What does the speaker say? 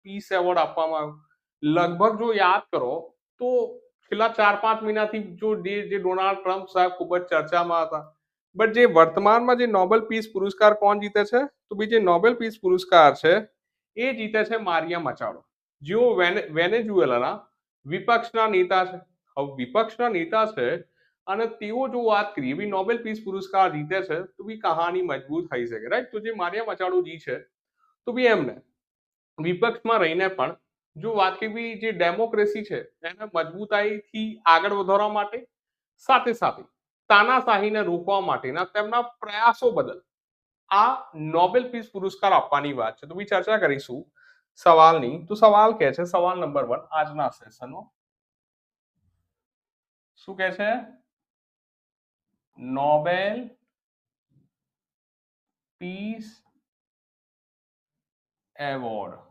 piece award આપવામાં આવ્યો લગભગ જો યાદ કરો તો છેલ્લા 4-5 મહિનાથી જો જે ડોનાલ્ડ ટ્રમ્પ સાહેબ ખૂબ જ ચર્ચામાં હતા બટ જે વર્તમાનમાં જે નોબેલ પીસ પુરસ્કાર કોણ જીતે છે તો બી જે નોબેલ પીસ પુરસ્કાર છે એ જીતે છે મારિયા મચાડો જેઓ વેનેઝુએલાના વિપક્ષના નેતા છે હવે વિપક્ષના નેતા છે અને તેઓ જો વાત કરીએ બી નોબેલ પીસ પુરસ્કાર જીતે છે તો બી કહાની મજબૂત થઈ શકે રાઈટ તો જે મારિયા મચાડોજી છે તો બી એમને વિપક્ષમાં રહીને પણ જો વાત કરી જે ડેમોક્રેસી છે એને મજબૂતાઈથી આગળ વધારવા માટે સાથે સાથે તાનાશાહીને રોકવા માટેના તેમના પ્રયાસો બદલ આ નોબેલ પીસ પુરસ્કાર આપવાની વાત છે તો બી ચર્ચા કરીશું સવાલની તો સવાલ કે છે સવાલ નંબર 1 આજના સેશનનો શું કે છે નોબેલ પીસ એવોર્ડ